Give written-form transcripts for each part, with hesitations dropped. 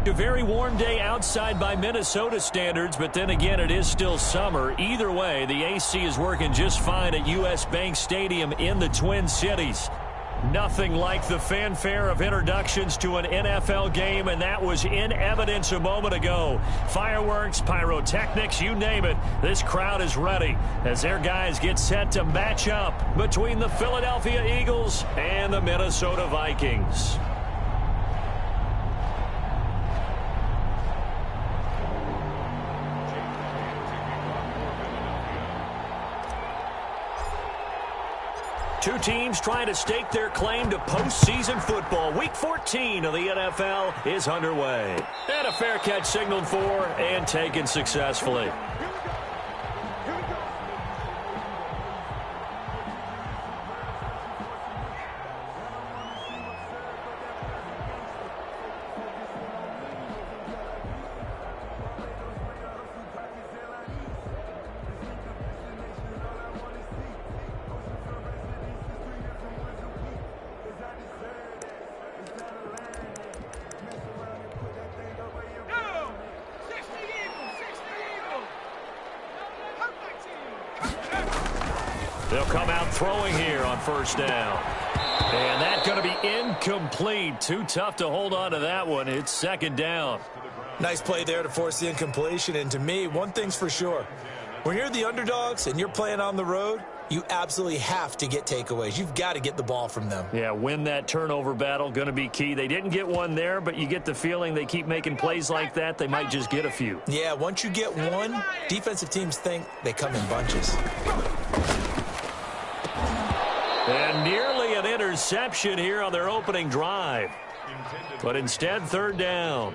A very warm day outside by Minnesota standards, but then again, it is still summer. Either way, the AC is working just fine at U.S. Bank Stadium in the Twin Cities. Nothing like the fanfare of introductions to an NFL game, and that was in evidence a moment ago. Fireworks, pyrotechnics, you name it. This crowd is ready as their guys get set to match up between the Philadelphia Eagles and the Minnesota Vikings. Two teams trying to stake their claim to postseason football. Week 14 of the NFL is underway. And a fair catch signaled for and taken successfully. They'll come out throwing here on first down. And that's going to be incomplete. Too tough to hold on to that one. It's second down. Nice play there to force the incompletion. And to me, one thing's for sure. When you're the underdogs and you're playing on the road, you absolutely have to get takeaways. You've got to get the ball from them. Yeah, win that turnover battle, going to be key. They didn't get one there, but you get the feeling they keep making plays like that, they might just get a few. Yeah, once you get one, defensive teams think they come in bunches. And nearly an interception here on their opening drive. But instead, third down.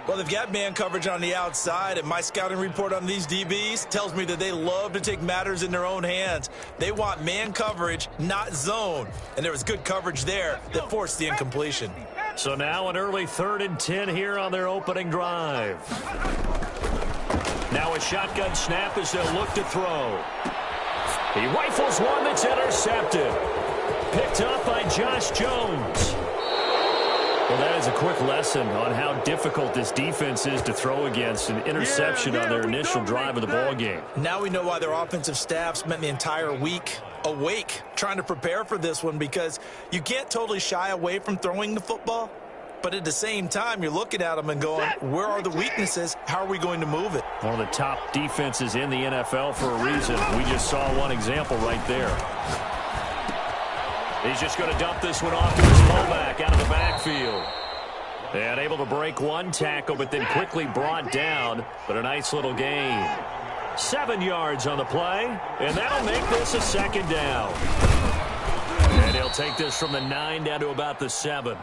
Well, they've got man coverage on the outside, and my scouting report on these DBs tells me that they love to take matters in their own hands. They want man coverage, not zone. And there was good coverage there that forced the incompletion. So now an early 3rd and 10 here on their opening drive. Now a shotgun snap as they'll look to throw. He rifles one that's intercepted. Picked up by Josh Jones. Well, that is a quick lesson on how difficult this defense is to throw against. An interception on their initial drive of the ball game. Now we know why their offensive staff spent the entire week awake trying to prepare for this one, because you can't totally shy away from throwing the football. But at the same time, you're looking at them and going, where are the weaknesses? How are we going to move it? One of the top defenses in the NFL for a reason. We just saw one example right there. He's just going to dump this one off to his fullback out of the backfield. And able to break one tackle, but then quickly brought down. But a nice little gain. 7 yards on the play, and that'll make this a second down. And he'll take this from the 9 down to about the 7.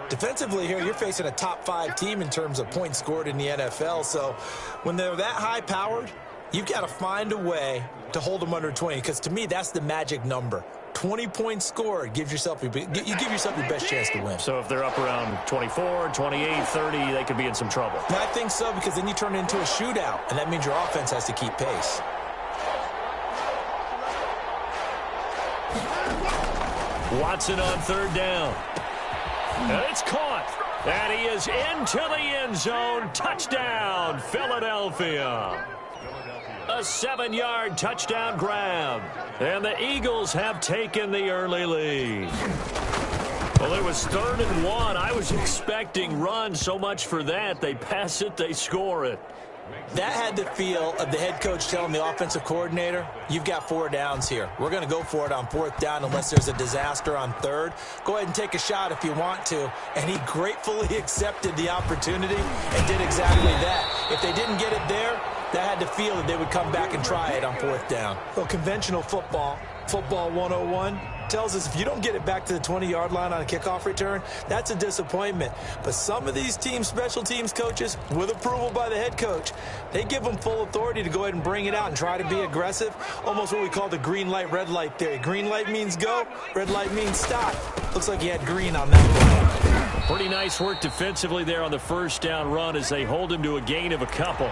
Defensively here, you're facing a top 5 team in terms of points scored in the NFL. So when they're that high-powered, you've got to find a way to hold them under 20, because to me, that's the magic number. 20 points scored gives yourself you give yourself your best chance to win. So if they're up around 24, 28, 30, they could be in some trouble. I think so, because then you turn it into a shootout, and that means your offense has to keep pace. Watson on third down. And it's caught. And he is into the end zone. Touchdown, Philadelphia. A 7-yard touchdown grab. And the Eagles have taken the early lead. Well, it was 3rd and 1. I was expecting run, so much for that. They pass it, they score it. That had the feel of the head coach telling the offensive coordinator, you've got 4 downs here. We're going to go for it on 4th down unless there's a disaster on 3rd. Go ahead and take a shot if you want to. And he gratefully accepted the opportunity and did exactly that. If they didn't get it there, that had the feel that they would come back and try it on 4th down. Well, conventional football 101, tells us if you don't get it back to the 20-yard line on a kickoff return, that's a disappointment. But some of these teams, special teams coaches, with approval by the head coach, they give them full authority to go ahead and bring it out and try to be aggressive. Almost what we call the green light, red light theory. Green light means go, red light means stop. Looks like he had green on that one. Pretty nice work defensively there on the first down run as they hold him to a gain of a couple.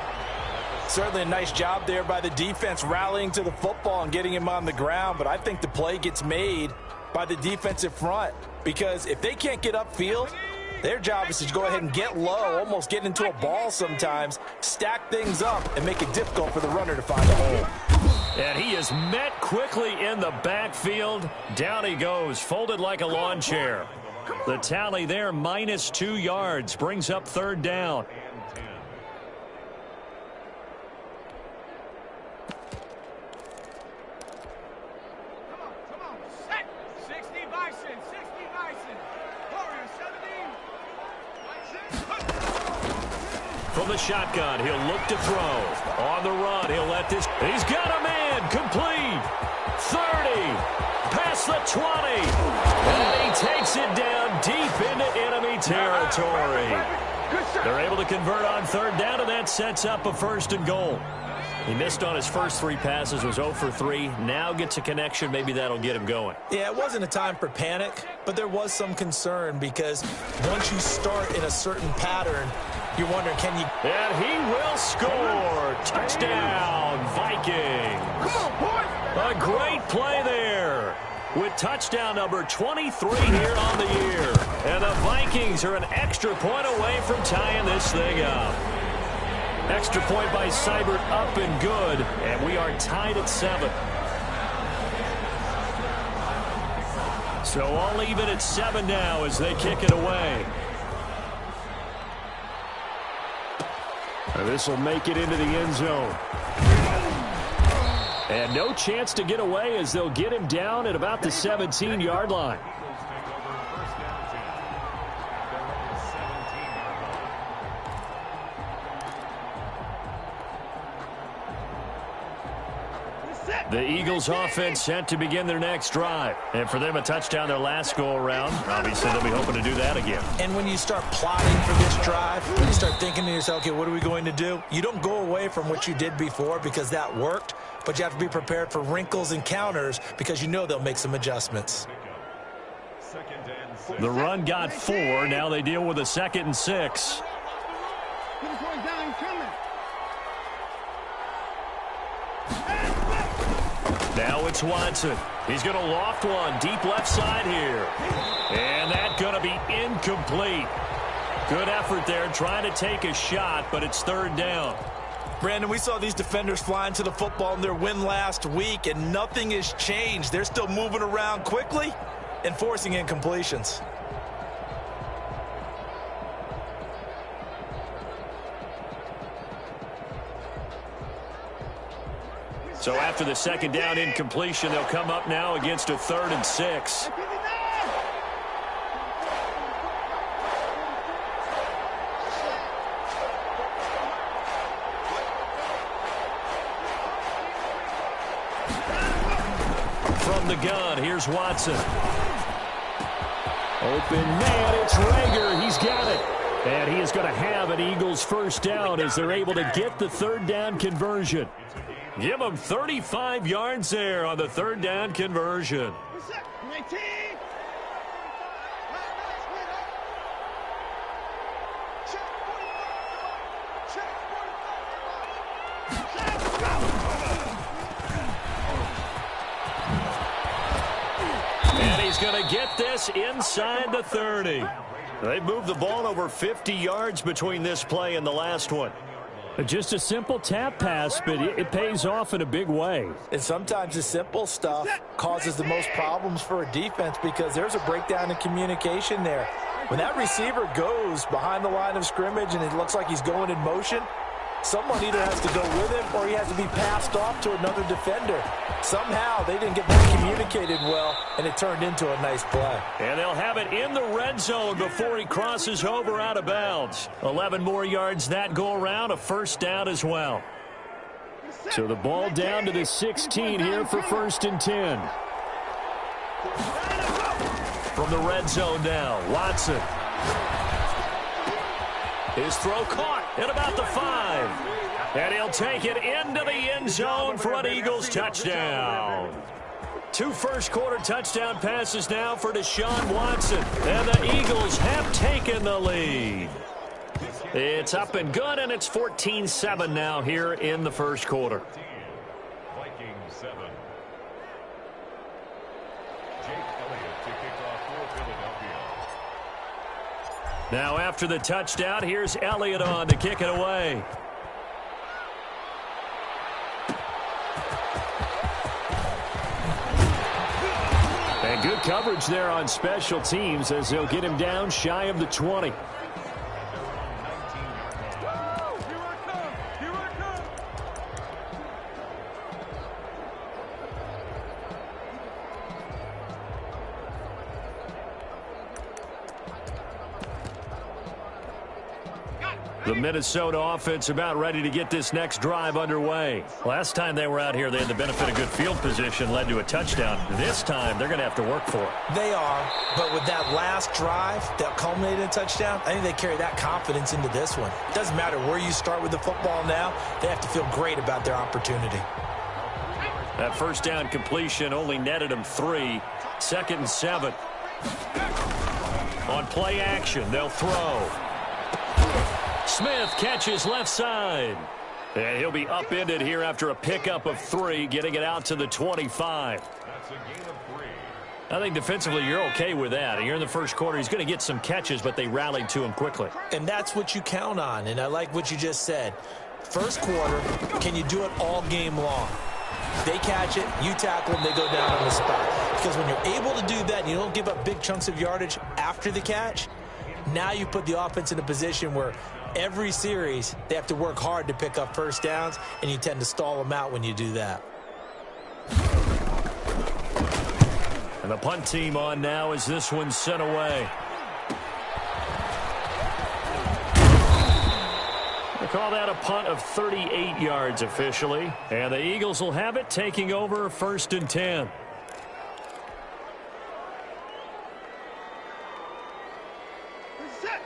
Certainly a nice job there by the defense rallying to the football and getting him on the ground, but I think the play gets made by the defensive front, because if they can't get upfield, Their job is to go ahead and get low, almost get into a ball sometimes, stack things up, and make it difficult for the runner to find a hole. And he is met quickly in the backfield. Down he goes, folded like a lawn chair. The tally there, -2 yards, brings up third down. From the shotgun, he'll look to throw. On the run, he'll let this. He's got a man. Complete. 30. Past the 20. And he takes it down deep into enemy territory. They're able to convert on third down, and that sets up a 1st and goal. He missed on his first 3 passes, was 0 for 3. Now gets a connection. Maybe that'll get him going. Yeah, it wasn't a time for panic, but there was some concern because once you start in a certain pattern, you're wondering, can you... And he will score. Touchdown, Vikings. Come on, boys. A great play there with touchdown number 23 here on the year. And the Vikings are an extra point away from tying this thing up. Extra point by Seibert up and good, and we are tied at 7. So all even at 7 now as they kick it away. This will make it into the end zone. And no chance to get away as they'll get him down at about the 17-yard line. The Eagles offense set to begin their next drive. And for them, a touchdown their last go-around. Obviously, they'll be hoping to do that again. And when you start plotting for this drive, when you start thinking to yourself, okay, what are we going to do? You don't go away from what you did before because that worked, but you have to be prepared for wrinkles and counters because you know they'll make some adjustments. The run got 4. Now they deal with a 2nd and 6. Now it's Watson. He's going to loft one deep left side here. And that's going to be incomplete. Good effort there trying to take a shot, but it's 3rd down. Brandon, we saw these defenders flying to the football in their win last week, and nothing has changed. They're still moving around quickly and forcing incompletions. So after the 2nd down incompletion, they'll come up now against a 3rd and 6. From the gun, here's Watson. Open man, it's Rager. He's got it. And he is going to have an Eagles 1st down as they're able to get the 3rd down conversion. Give them 35 yards there on the 3rd down conversion. And he's going to get this inside the 30. They moved the ball over 50 yards between this play and the last one. Just a simple tap pass, but it pays off in a big way. And sometimes the simple stuff causes the most problems for a defense because there's a breakdown in communication there. When that receiver goes behind the line of scrimmage and it looks like he's going in motion, someone either has to go with him or he has to be passed off to another defender. Somehow they didn't get that communicated well, and it turned into a nice play. And they'll have it in the red zone before he crosses over out of bounds. 11 more yards that go around, a 1st down as well. So the ball down to the 16 here for 1st and 10. From the red zone now, Watson. His throw caught at about the 5. And he'll take it into the end zone for an Eagles touchdown. 2 first-quarter touchdown passes now for Deshaun Watson. And the Eagles have taken the lead. It's up and good, and it's 14-7 now here in the 1st quarter. Vikings 7. Jake Elliott to kick off for Philadelphia. Now after the touchdown, here's Elliott on to kick it away. And good coverage there on special teams as they'll get him down shy of the 20. The Minnesota offense about ready to get this next drive underway. Last time they were out here, they had the benefit of good field position, led to a touchdown. This time, they're going to have to work for it. They are, but with that last drive that culminated in a touchdown, I think they carry that confidence into this one. It doesn't matter where you start with the football now. They have to feel great about their opportunity. That first down completion only netted them 3. 2nd and 7. On play action, they'll throw. Smith catches left side. And he'll be upended here after a pickup of 3, getting it out to the 25. That's a gain of 3. I think defensively you're okay with that. You're in the first quarter. He's going to get some catches, but they rallied to him quickly. And that's what you count on, and I like what you just said. First quarter, can you do it all game long? They catch it, you tackle them, they go down on the spot. Because when you're able to do that and you don't give up big chunks of yardage after the catch, now you put the offense in a position where every series they have to work hard to pick up first downs, and you tend to stall them out when you do that. And the punt team on now as this one's sent away. They call that a punt of 38 yards officially. And the Eagles will have it, taking over 1st and 10.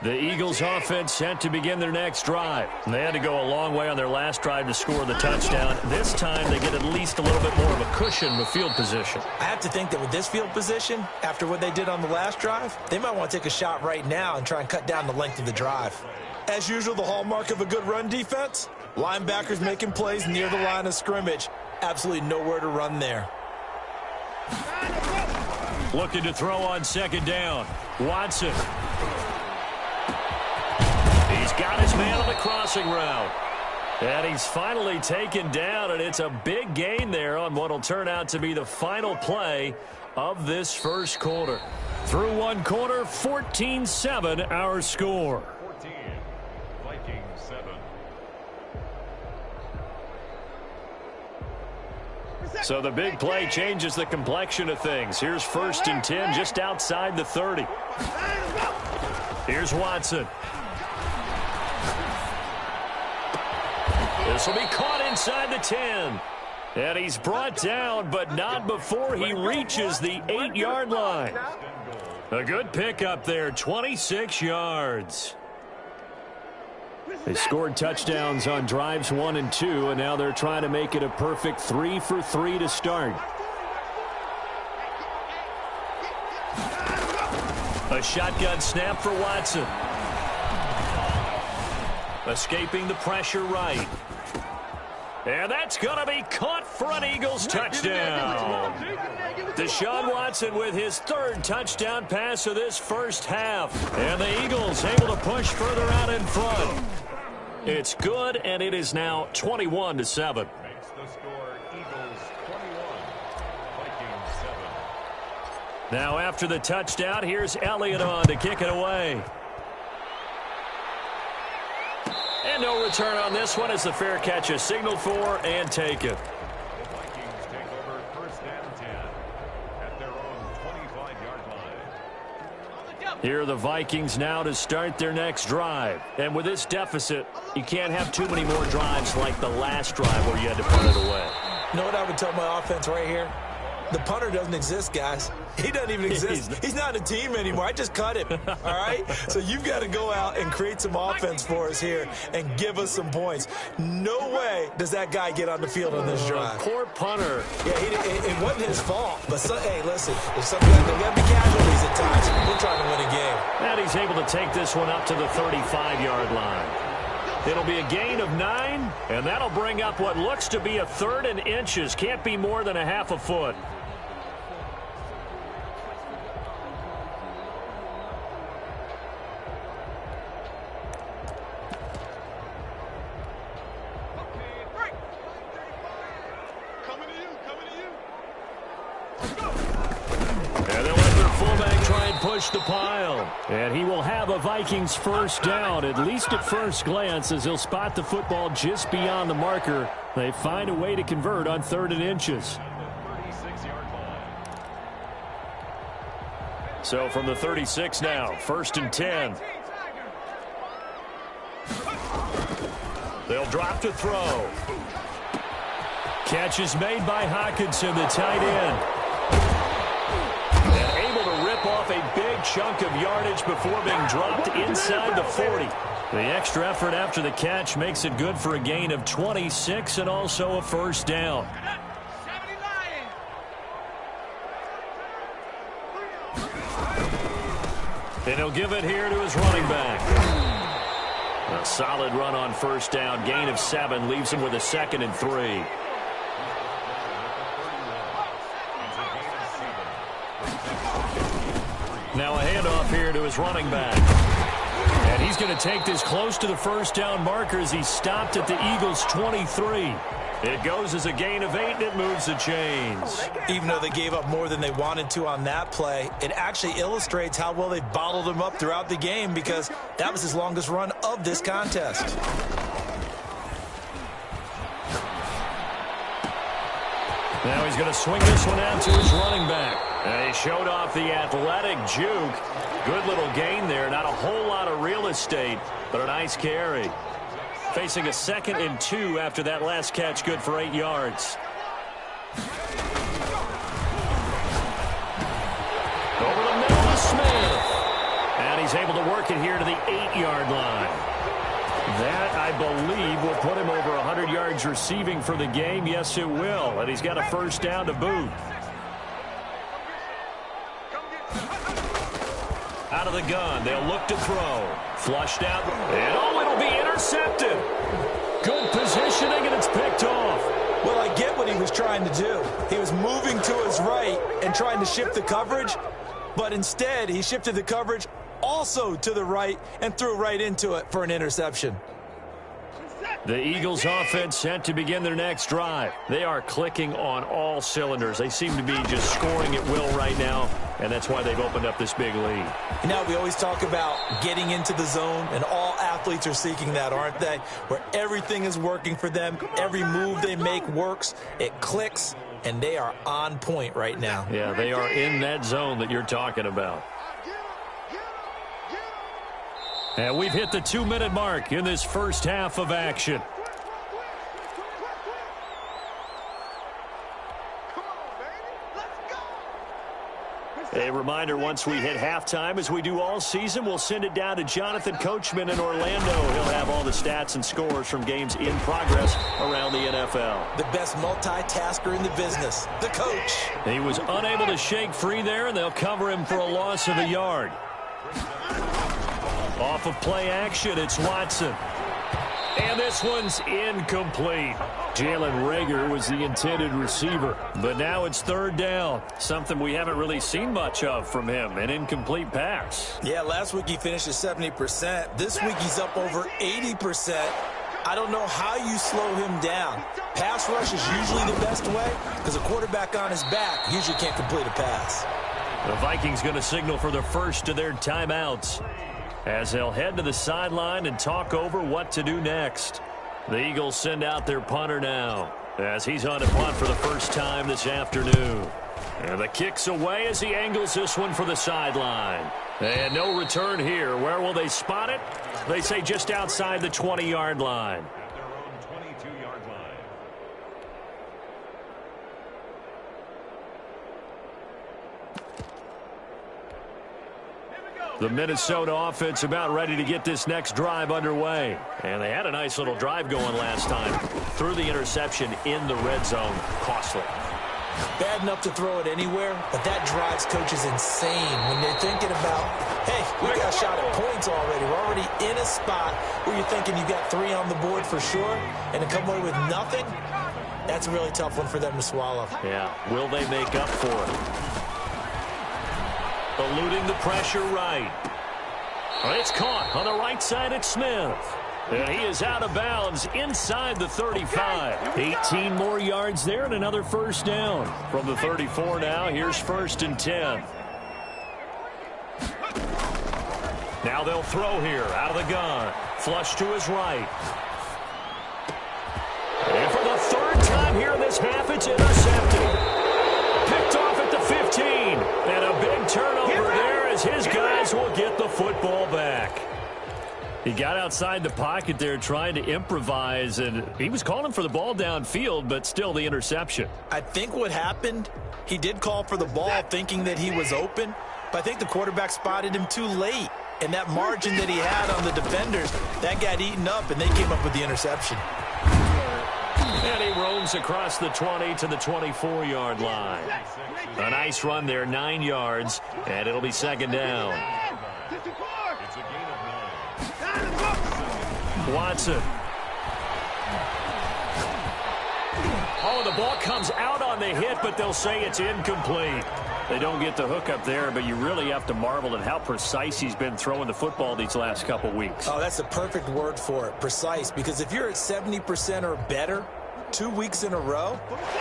The Eagles offense set to begin their next drive. They had to go a long way on their last drive to score the touchdown. This time they get at least a little bit more of a cushion with field position. I have to think that with this field position, after what they did on the last drive, they might want to take a shot right now and try and cut down the length of the drive. As usual, the hallmark of a good run defense, linebackers making plays near the line of scrimmage. Absolutely nowhere to run there. Looking to throw on 2nd down. Watson. He's got his man on the crossing route. And he's finally taken down, and it's a big gain there on what will turn out to be the final play of this first quarter. Through one quarter, 14-7 our score. 14. Vikings 7. So the big play changes the complexion of things. Here's 1st and 10 just outside the 30. Here's Watson. This will be caught inside the 10. And he's brought down, but not before he reaches the 8-yard line. A good pickup there, 26 yards. They scored touchdowns on drives 1 and 2, and now they're trying to make it a perfect 3 for 3 to start. A shotgun snap for Watson. Escaping the pressure right. And that's going to be caught for an Eagles touchdown. Deshaun Watson with his 3rd touchdown pass of this first half. And the Eagles able to push further out in front. It's good, and it is now 21-7. Makes the score Eagles 21. Vikings 7. Now after the touchdown, here's Elliott on to kick it away. And no return on this one as the fair catch is signaled for and taken. The Vikings take over 1st and 10 at their own 25-yard line. Here are the Vikings now to start their next drive. And with this deficit, you can't have too many more drives like the last drive where you had to put it away. You know what I would tell my offense right here? The punter doesn't exist, guys. He doesn't even exist. He's not a team anymore. I just cut him, all right? So you've got to go out and create some offense for us here and give us some points. No way does that guy get on the field on this drive. Poor punter. Yeah, it wasn't his fault. But, hey, listen, if some guys, there got to be casualties at times. We're trying to win a game. And he's able to take this one up to the 35-yard line. It'll be a gain of 9, and that'll bring up what looks to be a 3rd and inches. Can't be more than a half a foot. push the pile. And he will have a Vikings first down, at least at first glance, as he'll spot the football just beyond the marker. They find a way to convert on 3rd and inches. So from the 36 now, 1st and 10. They'll drop to throw. Catch is made by Hawkinson, the tight end. And able to rip off a big chunk of yardage before being dropped inside the 40. The extra effort after the catch makes it good for a gain of 26 and also a first down. And he'll give it here to his running back. A solid run on first down. Gain of 7 leaves him with a 2nd and 3. Now a handoff here to his running back. And he's going to take this close to the first down marker as he stopped at the Eagles' 23. It goes as a gain of 8, and it moves the chains. Even though they gave up more than they wanted to on that play, it actually illustrates how well they bottled him up throughout the game, because that was his longest run of this contest. Now he's going to swing this one out to his running back. And he showed off the athletic juke. Good little gain there. Not a whole lot of real estate, but a nice carry. Facing a 2nd and 2 after that last catch, good for 8 yards. Over the middle to Smith. And he's able to work it here to the 8-yard line. That, I believe, will put him over 100 yards receiving for the game. Yes, it will. And he's got a first down to boot. Out of the gun, they'll look to throw. Flushed out, and it'll be intercepted. Good positioning, and it's picked off. Well, I get what he was trying to do. He was moving to his right and trying to shift the coverage, but instead he shifted the coverage also to the right and threw right into it for an interception. The Eagles offense set to begin their next drive. They are clicking on all cylinders. They seem to be just scoring at will right now, and that's why they've opened up this big lead. You know, we always talk about getting into the zone, and all athletes are seeking that, aren't they? Where everything is working for them, every move they make works, it clicks, and they are on point right now. Yeah, they are in that zone that you're talking about. And we've hit the 2-minute mark in this first half of action. A reminder, once we hit halftime, as we do all season, we'll send it down to Jonathan Coachman in Orlando. He'll have all the stats and scores from games in progress around the NFL. The best multitasker in the business, the coach. He was unable to shake free there, and they'll cover him for a loss of a yard. Off of play action, it's Watson. And this one's incomplete. Jalen Reagor was the intended receiver. But now it's 3rd down. Something we haven't really seen much of from him. An incomplete pass. Yeah, last week he finished at 70%. This week he's up over 80%. I don't know how you slow him down. Pass rush is usually the best way, because a quarterback on his back usually can't complete a pass. The Vikings going to signal for the first of their timeouts, as they'll head to the sideline and talk over what to do next. The Eagles send out their punter now, as he's on to punt for the first time this afternoon. And the kick's away as he angles this one for the sideline. And no return here. Where will they spot it? They say just outside the 20-yard line. At their own 22-yard line. The Minnesota offense about ready to get this next drive underway. And they had a nice little drive going last time. Threw the interception in the red zone. Costly. Bad enough to throw it anywhere, but that drives coaches insane when they're thinking about, hey, we got a shot at points already. We're already in a spot where you're thinking you got 3 on the board for sure, and to come away with nothing, that's a really tough one for them to swallow. Yeah, will they make up for it? Eluding the pressure right. It's caught on the right side at Smith. And he is out of bounds inside the 35. 18 more yards there and another first down. From the 34 now, here's 1st and 10. Now they'll throw here out of the gun. Flush to his right. And for the third time here in this half, it's intercepted. Picked off at the 15. And a big turnover there as his guys will get the football back. He got outside the pocket there trying to improvise, and he was calling for the ball downfield, but still the interception. I think what happened, he did call for the ball thinking that he was open, but I think the quarterback spotted him too late. And that margin that he had on the defenders, that got eaten up, and they came up with the interception. And he roams across the 20 to the 24-yard line. A nice run there, 9 yards, and it'll be second down. It's a gain of 9. Watson. Oh, the ball comes out on the hit, but they'll say it's incomplete. They don't get the hook up there, but you really have to marvel at how precise he's been throwing the football these last couple weeks. Oh, that's the perfect word for it, precise, because if you're at 70% or better 2 weeks in a row,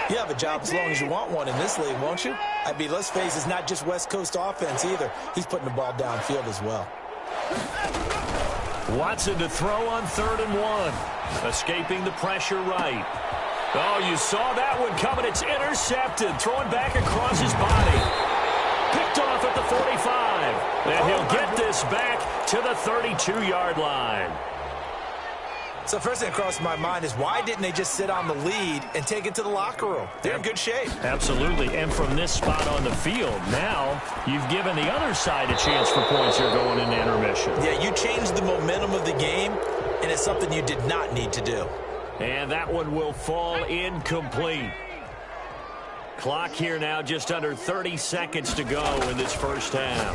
you have a job as long as you want one in this league, won't you? I mean, let's face it, it's not just West Coast offense either. He's putting the ball downfield as well. Watson to throw on 3rd and 1. Escaping the pressure right. Oh, you saw that one coming. It's intercepted. Throwing back across his body. Picked off at the 45. And he'll get this back to the 32-yard line. So first thing that crossed my mind is why didn't they just sit on the lead and take it to the locker room? They're in good shape. Absolutely. And from this spot on the field, now you've given the other side a chance for points here going into intermission. Yeah, you changed the momentum of the game, and it's something you did not need to do. And that one will fall incomplete. Clock here now just under 30 seconds to go in this first half.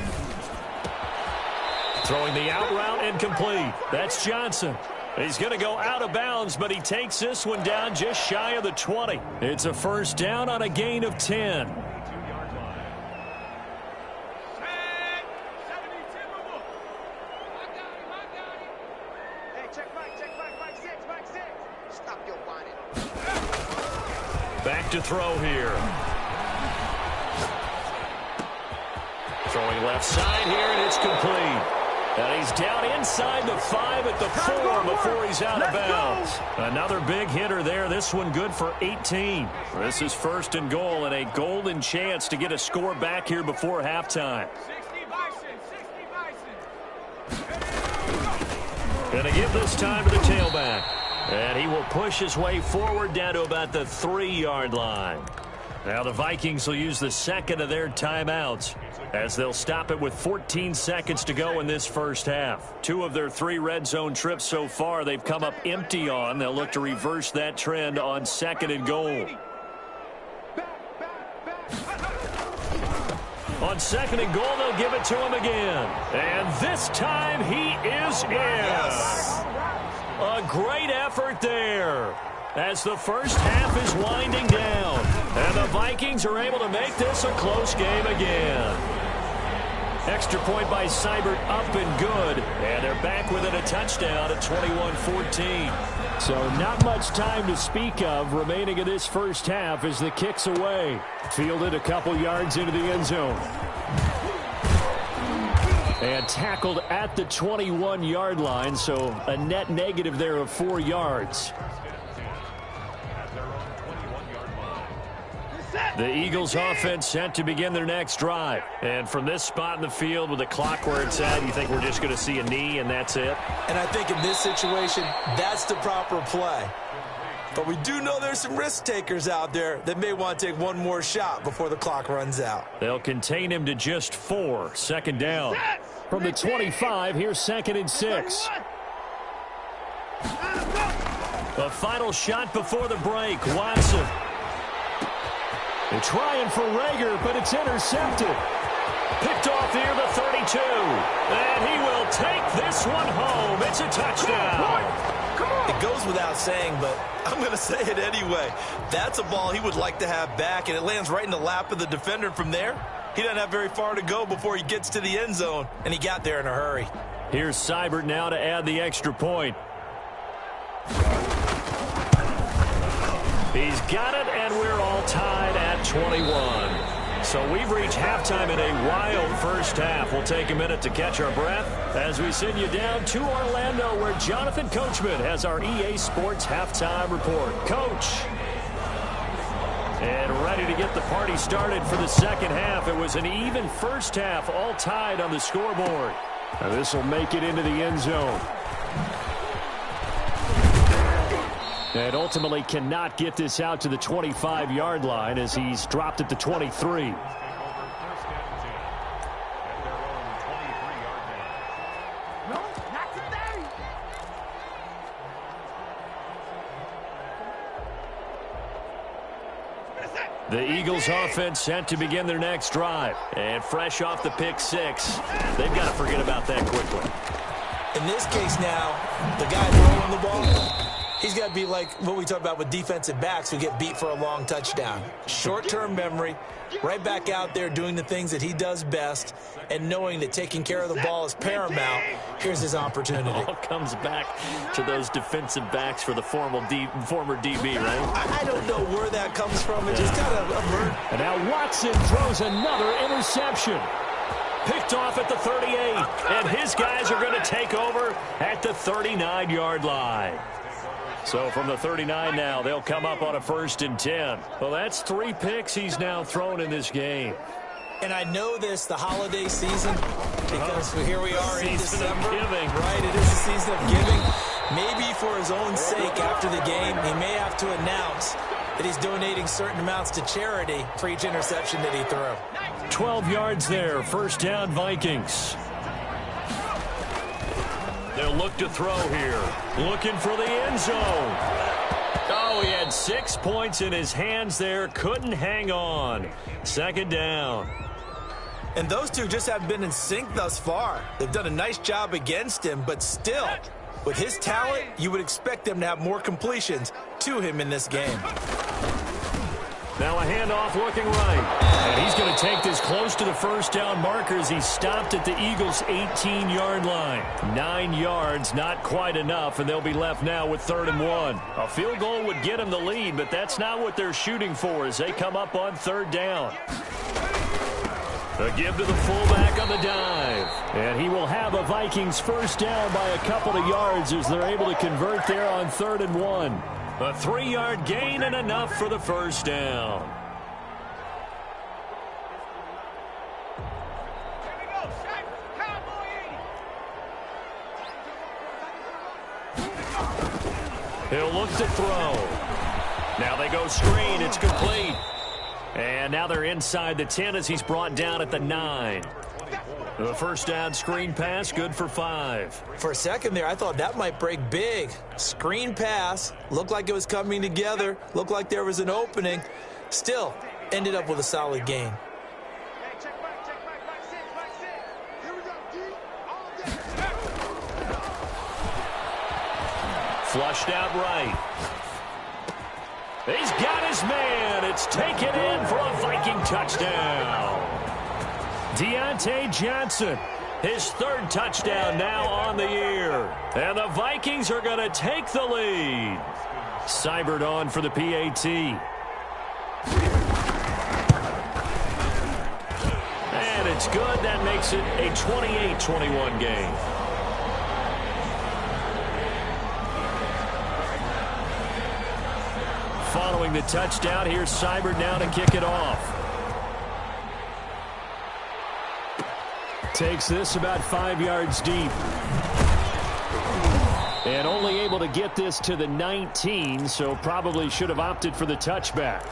Throwing the out route incomplete. That's Johnson. He's going to go out of bounds, but he takes this one down just shy of the 20. It's a first down on a gain of 10. Back to throw here. Throwing left side here, and it's complete. And he's down inside the 5 at the 4 before he's out of bounds. Another big hitter there. This one good for 18. This is 1st and goal and a golden chance to get a score back here before halftime. Going to give this time to the tailback. And he will push his way forward down to about the 3-yard line. Now the Vikings will use the second of their timeouts as they'll stop it with 14 seconds to go in this first half. 2 of their 3 red zone trips so far they've come up empty on. They'll look to reverse that trend on 2nd and goal. On 2nd and goal, they'll give it to him again. And this time he is in. Yes. A great effort there as the first half is winding down. And the Vikings are able to make this a close game again. Extra point by Seibert up and good. And they're back within a touchdown at 21-14. So not much time to speak of remaining in this first half as the kick's away. Fielded a couple yards into the end zone. And tackled at the 21-yard line, so a net negative there of 4 yards. The Eagles offense set to begin their next drive. And from this spot in the field with the clock where it's at, you think we're just going to see a knee and that's it? And I think in this situation, that's the proper play. But we do know there's some risk takers out there that may want to take one more shot before the clock runs out. They'll contain him to just 4. 2nd down. From the 25, here's 2nd and 6. The final shot before the break. Watson. They're trying for Rager, but it's intercepted. Picked off here, the 32. And he will take this one home. It's a touchdown. It goes without saying, but I'm going to say it anyway. That's a ball he would like to have back, and it lands right in the lap of the defender from there. He doesn't have very far to go before he gets to the end zone, and he got there in a hurry. Here's Seibert now to add the extra point. He's got it, and we're all tied at 21. So we've reached halftime in a wild first half. We'll take a minute to catch our breath as we send you down to Orlando, where Jonathan Coachman has our EA Sports halftime report. Coach. And ready to get the party started for the second half. It was an even first half, all tied on the scoreboard. Now this will make it into the end zone. And ultimately cannot get this out to the 25-yard line as he's dropped at the 23. The Eagles offense set to begin their next drive. And fresh off the pick six, they've got to forget about that quickly. In this case now, the guy throwing the ball, he's got to be like what we talk about with defensive backs who get beat for a long touchdown. Short-term memory, right back out there doing the things that he does best, and knowing that taking care of the ball is paramount. Here's his opportunity. All comes back to those defensive backs for the former DB, right? I don't know where that comes from. It just kind of emerged. And now Watson throws another interception. Picked off at the 38, and his guys are going to take over at the 39-yard line. So from the 39 now, they'll come up on a 1st and 10. Well, that's 3 picks he's now thrown in this game. And I know this, the holiday season, because here we are in December. Giving. Right, it is the season of giving. Maybe for his own sake after the game, he may have to announce that he's donating certain amounts to charity for each interception that he threw. 12 yards there, 1st down Vikings. They'll look to throw here. Looking for the end zone. Oh, he had 6 points in his hands there. Couldn't hang on. 2nd down. And those two just haven't been in sync thus far. They've done a nice job against him, but still, with his talent, you would expect them to have more completions to him in this game. Now a handoff looking right. And he's going to take this close to the 1st down marker as he stopped at the Eagles' 18-yard line. 9 yards, not quite enough, and they'll be left now with 3rd and 1. A field goal would get them the lead, but that's not what they're shooting for as they come up on 3rd down. A give to the fullback on the dive. And he will have a Vikings 1st down by a couple of yards as they're able to convert there on 3rd and 1. A 3-yard gain and enough for the 1st down. He'll look to throw. Now they go screen. It's complete. And now they're inside the 10 as he's brought down at the 9. The 1st down screen pass, good for 5. For a second there, I thought that might break big. Screen pass, looked like it was coming together, looked like there was an opening. Still, ended up with a solid gain. Flushed out right. He's got his man. It's taken in for a Viking touchdown. Deontay Johnson, his 3rd touchdown now on the year. And the Vikings are going to take the lead. Seibert on for the PAT. And it's good. That makes it a 28-21 game. Following the touchdown, here's Seibert now to kick it off. Takes this about 5 yards deep. And only able to get this to the 19, so probably should have opted for the touchback.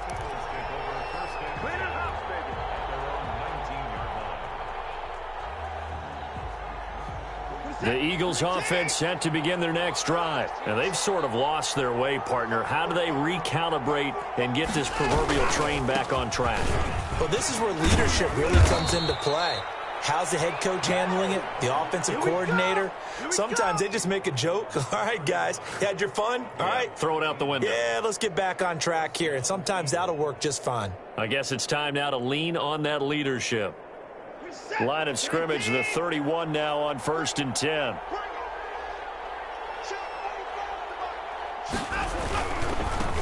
The Eagles offense set to begin their next drive. And they've sort of lost their way, partner. How do they recalibrate and get this proverbial train back on track? Well, this is where leadership really comes into play. How's the head coach handling it? The offensive coordinator? Sometimes they just make a joke. All right, guys, you had your fun? All right. Throw it out the window. Yeah, let's get back on track here. And sometimes that'll work just fine. I guess it's time now to lean on that leadership. Line of scrimmage, the 31 now on 1st and 10.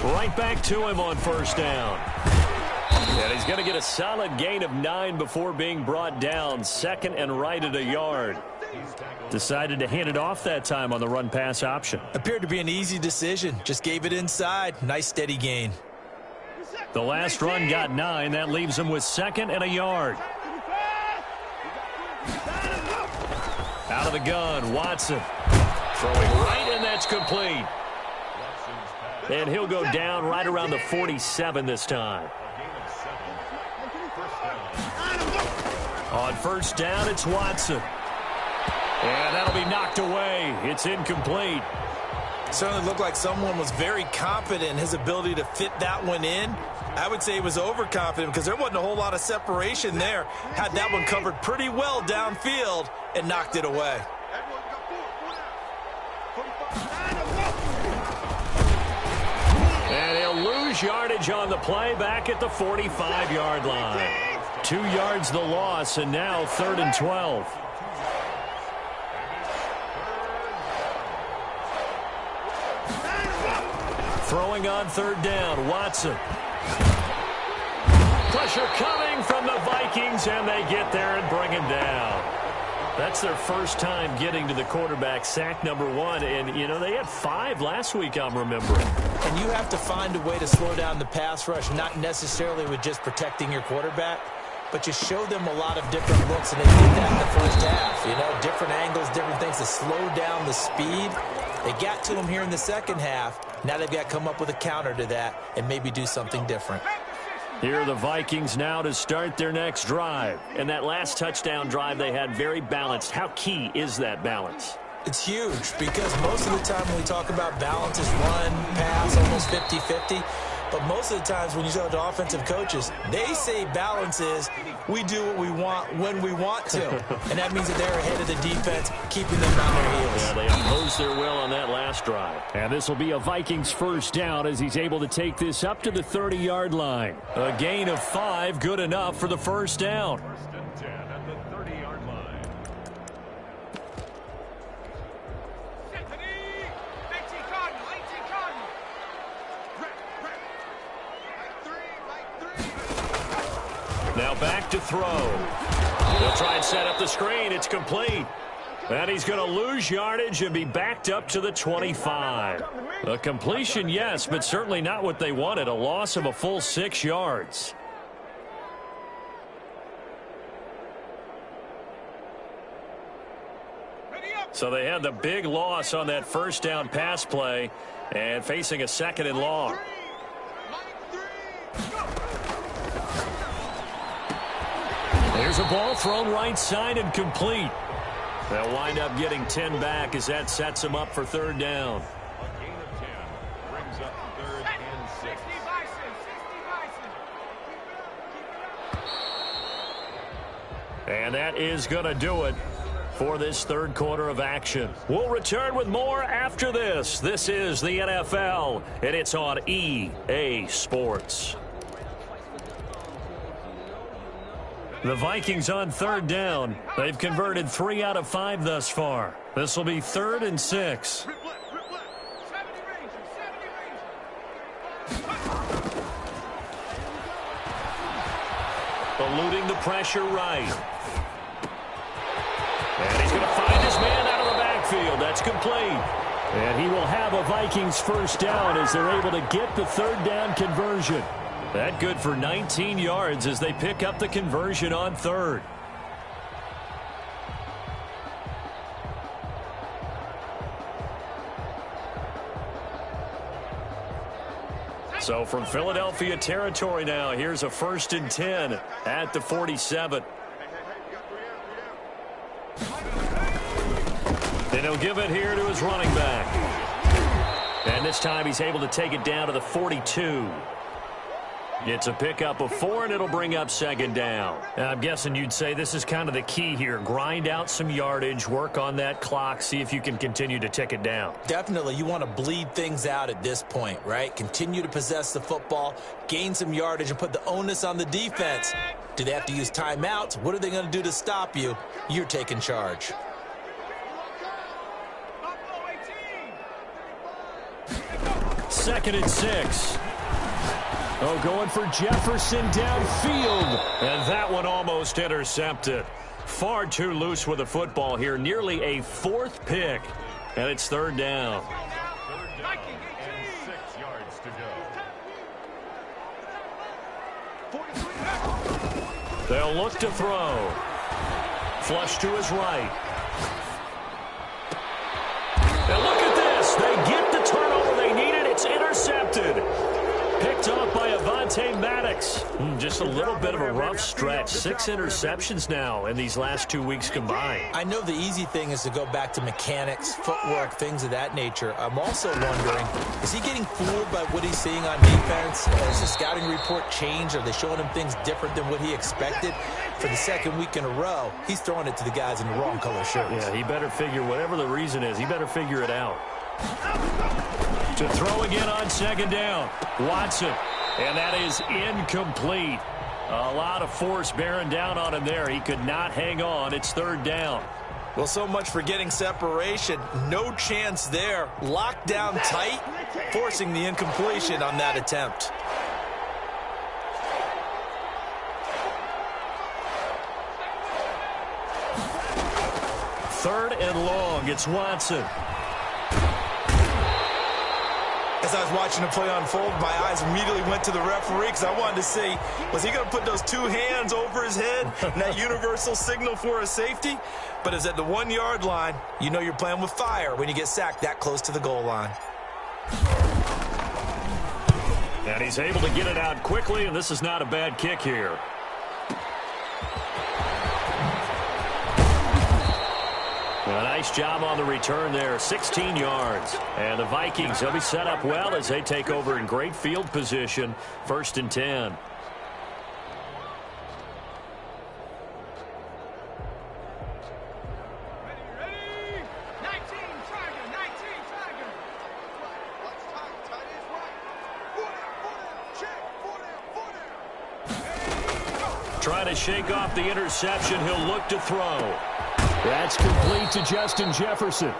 Right back to him on 1st down. And he's going to get a solid gain of 9 before being brought down. 2nd and right at a yard. Decided to hand it off that time on the run-pass option. Appeared to be an easy decision. Just gave it inside. Nice steady gain. The last run got 9. That leaves him with 2nd and a yard. Out of the gun, Watson. Throwing right, and that's complete. And he'll go down right around the 47 this time. On first down, it's Watson. And that'll be knocked away. It's incomplete. Certainly looked like someone was very confident in his ability to fit that one in. I would say he was overconfident because there wasn't a whole lot of separation there. Had that one covered pretty well downfield and knocked it away. And he'll lose yardage on the play back at the 45-yard line. 2 yards the loss, and now 3rd and 12. Throwing on 3rd down, Watson. Pressure coming from the Vikings, and they get there and bring him down. That's their first time getting to the quarterback, sack number 1. And, you know, they had 5 last week, I'm remembering. And you have to find a way to slow down the pass rush, not necessarily with just protecting your quarterback, but you show them a lot of different looks, and they did that in the first half. You know, different angles, different things to slow down the speed. They got to him here in the second half. Now they've got to come up with a counter to that and maybe do something different. Here are the Vikings now to start their next drive. And that last touchdown drive they had very balanced. How key is that balance? It's huge because most of the time when we talk about balance is run, pass, almost 50-50. But most of the times when you talk to offensive coaches, they say balance is we do what we want when we want to. And that means that they're ahead of the defense, keeping them on their heels. Yeah, they imposed their will on that last drive. And this will be a Vikings first down as he's able to take this up to the 30-yard line. A gain of 5, good enough for the first down. 1st and 10 at the 30-yard line. Now back to throw. He'll try and set up the screen. It's complete. And he's going to lose yardage and be backed up to the 25. A completion, yes, but certainly not what they wanted. A loss of a full 6 yards. So they had the big loss on that first down pass play and facing a 2nd and long. There's a ball thrown right side and complete. They'll wind up getting 10 back as that sets them up for 3rd down. A gain of 10 brings up 3rd and 6. And that is going to do it for this 3rd quarter of action. We'll return with more after this. This is the NFL, and it's on EA Sports. The Vikings on 3rd down. They've converted 3 out of 5 thus far. This will be 3rd and 6. Eluding the pressure right. And he's going to find his man out of the backfield. That's complete. And he will have a Vikings first down as they're able to get the 3rd down conversion. That good for 19 yards as they pick up the conversion on 3rd. So from Philadelphia territory now, here's a 1st and 10 at the 47. And he'll give it here to his running back. And this time he's able to take it down to the 42. It's a pickup of 4, and it'll bring up 2nd down. I'm guessing you'd say this is kind of the key here. Grind out some yardage, work on that clock, see if you can continue to tick it down. Definitely. You want to bleed things out at this point, right? Continue to possess the football, gain some yardage, and put the onus on the defense. Do they have to use timeouts? What are they going to do to stop you? You're taking charge. Second and 6. Oh, going for Jefferson downfield. And that one almost intercepted. Far too loose with the football here. Nearly a fourth pick. And it's third down. Third down and 6 yards to go. They'll look to throw. Flush to his right. Now look at this. They get the turnover they needed. It's intercepted. Picked off by Avonte Maddox. Just a little bit of a rough stretch. 6 interceptions now in these last 2 weeks combined. I know the easy thing is to go back to mechanics, footwork, things of that nature. I'm also wondering, is he getting fooled by what he's seeing on defense? Has the scouting report changed? Are they showing him things different than what he expected? For the second week in a row, he's throwing it to the guys in the wrong color shirts. Yeah, he better figure, whatever the reason is, he better figure it out. To throw again on second down. Watson. And that is incomplete. A lot of force bearing down on him there. He could not hang on. It's third down. Well, so much for getting separation. No chance there. Locked down tight, forcing the incompletion on that attempt. Third and long. It's Watson. As I was watching the play unfold, my eyes immediately went to the referee because I wanted to see, was he going to put those 2 hands over his head, and that universal signal for a safety? But it's at the 1 yard line. You know you're playing with fire when you get sacked that close to the goal line. And he's able to get it out quickly, and this is not a bad kick here. A nice job on the return there, 16 yards. And the Vikings, they'll be set up well as they take over in great field position, 1st and 10. Trying to shake off the interception, he'll look to throw. That's complete to Justin Jefferson.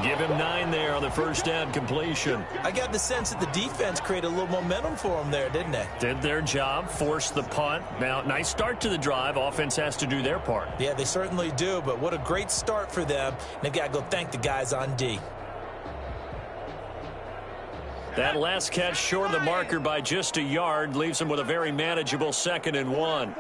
Give him 9 there on the first down completion. I got the sense that the defense created a little momentum for him there, didn't they? Did their job, forced the punt. Now, nice start to the drive. Offense has to do their part. Yeah, they certainly do, but what a great start for them. And they've got to go thank the guys on D. That last catch short of the marker by just a yard leaves them with a very manageable 2nd and 1.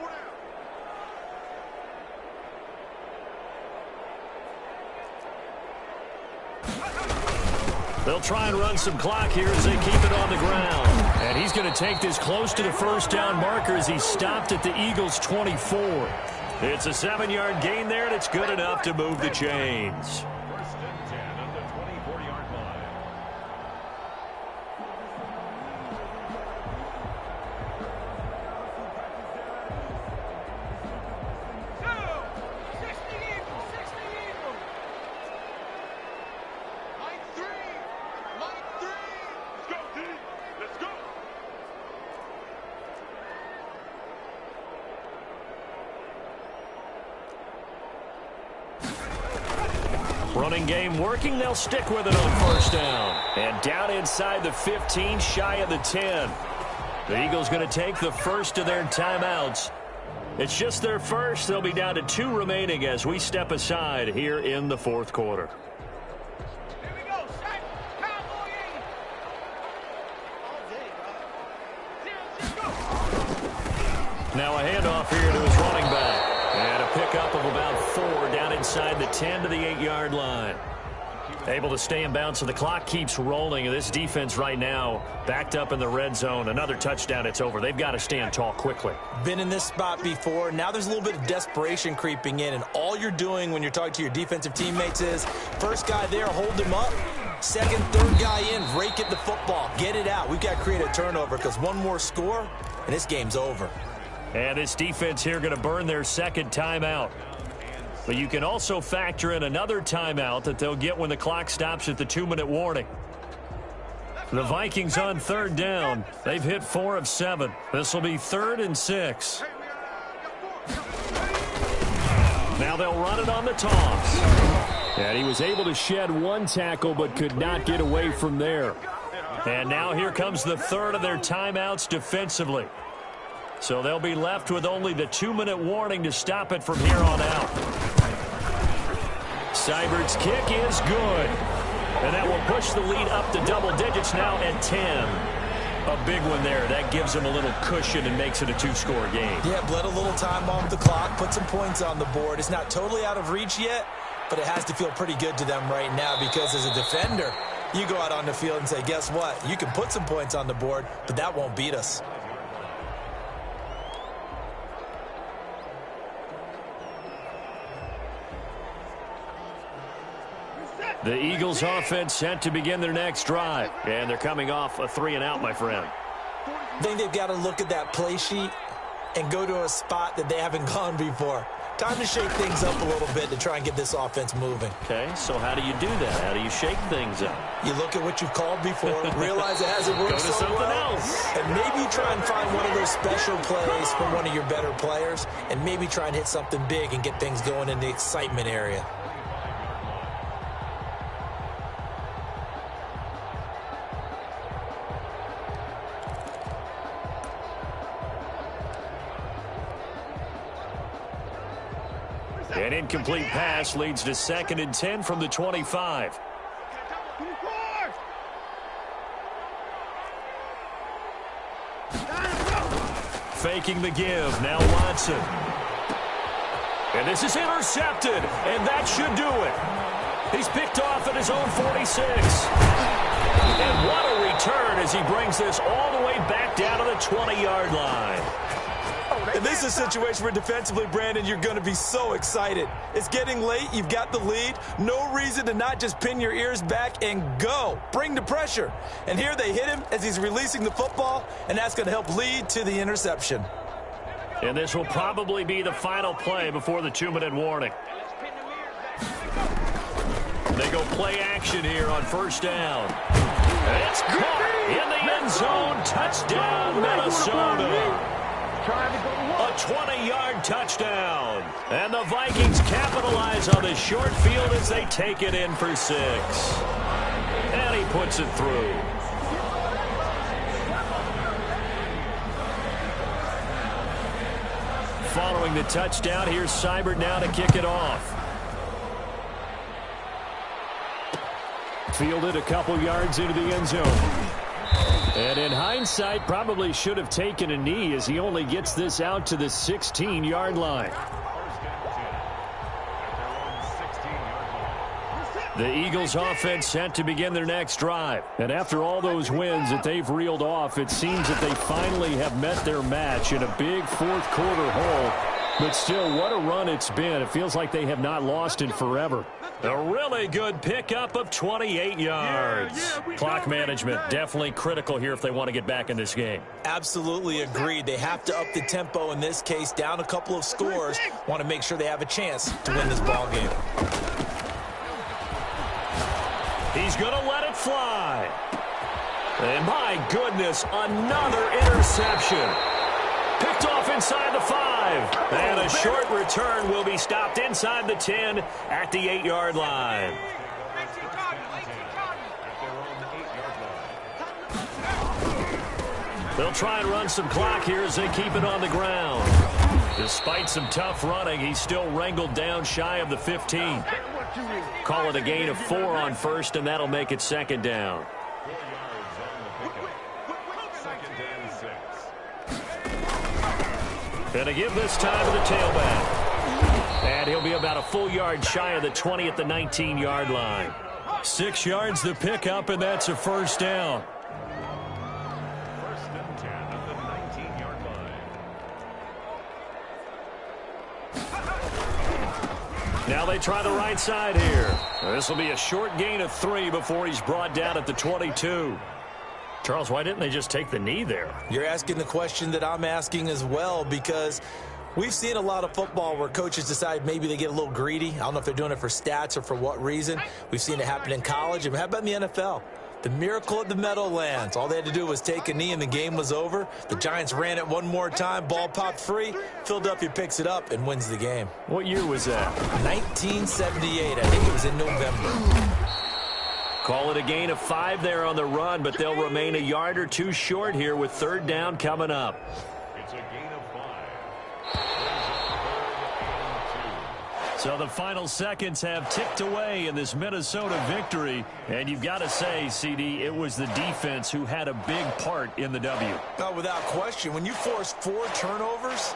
They'll try and run some clock here as they keep it on the ground. And he's going to take this close to the first down marker as he stopped at the Eagles' 24. It's a 7-yard gain there, and it's good enough to move the chains. First and 10 at the 24-yard line. Running game working. They'll stick with it on first down. And down inside the 15, shy of the 10. The Eagles going to take the first of their timeouts. It's just their first. They'll be down to 2 remaining as we step aside here in the 4th quarter. Now a handoff here to his running back. And a pickup of about 4 down inside the 10 to the 8-yard line. Able to stay in bounds, so the clock keeps rolling. And this defense right now backed up in the red zone. Another touchdown, it's over. They've got to stand tall quickly. Been in this spot before. Now there's a little bit of desperation creeping in. And all you're doing when you're talking to your defensive teammates is, first guy there, hold him up. Second, third guy in, rake at the football. Get it out. We've got to create a turnover because one more score, and this game's over. And this defense here going to burn their 2nd timeout. But you can also factor in another timeout that they'll get when the clock stops at the 2-minute warning. The Vikings on 3rd down. They've hit 4 of 7. This will be 3rd and 6. Now they'll run it on the toss. And he was able to shed 1 tackle but could not get away from there. And now here comes the third of their timeouts defensively. So they'll be left with only the 2-minute warning to stop it from here on out. Seibert's kick is good. And that will push the lead up to double digits now at 10. A big one there. That gives them a little cushion and makes it a 2-score game. Yeah, bled a little time off the clock, put some points on the board. It's not totally out of reach yet, but it has to feel pretty good to them right now because as a defender, you go out on the field and say, guess what? You can put some points on the board, but that won't beat us. The Eagles offense set to begin their next drive. And they're coming off a 3-and-out, my friend. I think they've got to look at that play sheet and go to a spot that they haven't gone before. Time to shake things up a little bit to try and get this offense moving. Okay, so how do you do that? How do you shake things up? You look at what you've called before, realize it hasn't worked Go to so something well, else. and maybe try and find one of those special plays from one of your better players, and maybe try and hit something big and get things going in the excitement area. An incomplete pass leads to 2nd and 10 from the 25. Faking the give. Now Watson. And this is intercepted. And that should do it. He's picked off at his own 46. And what a return as he brings this all the way back down to the 20-yard line. And this is a situation where defensively, Brandon, you're going to be so excited. It's getting late. You've got the lead. No reason to not just pin your ears back and go. Bring the pressure. And here they hit him as he's releasing the football, and that's going to help lead to the interception. And this will probably be the final play before the 2-minute warning. They go play action here on 1st down. It's caught in the end zone. Touchdown, Minnesota. A 20-yard touchdown. And the Vikings capitalize on the short field as they take it in for 6. And he puts it through. Following the touchdown, here's Seibert now to kick it off. Fielded a couple yards into the end zone. And in hindsight, probably should have taken a knee as he only gets this out to the 16-yard line. The Eagles offense set to begin their next drive. And after all those wins that they've reeled off, it seems that they finally have met their match in a big fourth-quarter hole. But still, what a run it's been. It feels like they have not lost in forever. A really good pickup of 28 yards. Clock management definitely critical here if they want to get back in this game. Absolutely agreed. They have to up the tempo in this case, down a couple of scores. Want to make sure they have a chance to win this ball game. He's going to let it fly. And my goodness, another interception. Picked off inside the 5. And a short return will be stopped inside the 10 at the 8-yard line. They'll try and run some clock here as they keep it on the ground. Despite some tough running, he's still wrangled down shy of the 15. Call it a gain of 4 on 1st, and that'll make it 2nd down. And a give this time to the tailback. And he'll be about a full yard shy of the 20 at the 19-yard line. 6 yards the pickup, and that's a 1st down. 1st and 10 at the 19-yard line. Now they try the right side here. This will be a short gain of 3 before he's brought down at the 22. Charles, why didn't they just take the knee there? You're asking the question that I'm asking as well, because we've seen a lot of football where coaches decide maybe they get a little greedy. I don't know if they're doing it for stats or for what reason. We've seen it happen in college. And how about in the NFL? The miracle at the Meadowlands. All they had to do was take a knee and the game was over. The Giants ran it one more time. Ball popped free. Philadelphia picks it up and wins the game. What year was that? 1978. I think it was in November. Call it a gain of 5 there on the run, but they'll remain a yard or two short here with third down coming up. It's a gain of 5. So the final seconds have ticked away in this Minnesota victory. And you've got to say, CD, it was the defense who had a big part in the W. No, without question. When you force 4 turnovers,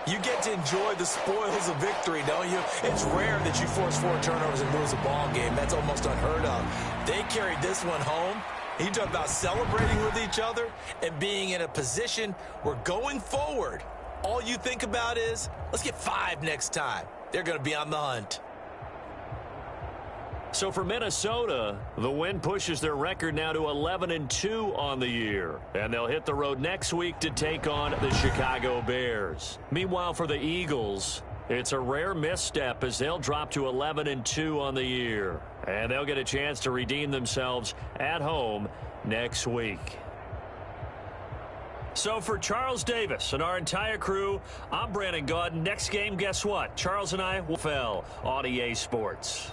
you get to enjoy the spoils of victory, don't you? It's rare that you force 4 turnovers and lose a ball game. That's almost unheard of. They carried this one home. You talk about celebrating with each other and being in a position where going forward, all you think about is, let's get 5 next time. They're going to be on the hunt. So for Minnesota, the win pushes their record now to 11-2 on the year. And they'll hit the road next week to take on the Chicago Bears. Meanwhile, for the Eagles, it's a rare misstep as they'll drop to 11-2 on the year. And they'll get a chance to redeem themselves at home next week. So for Charles Davis and our entire crew, I'm Brandon Gaudin. Next game, guess what? Charles and I will fell on EA Sports.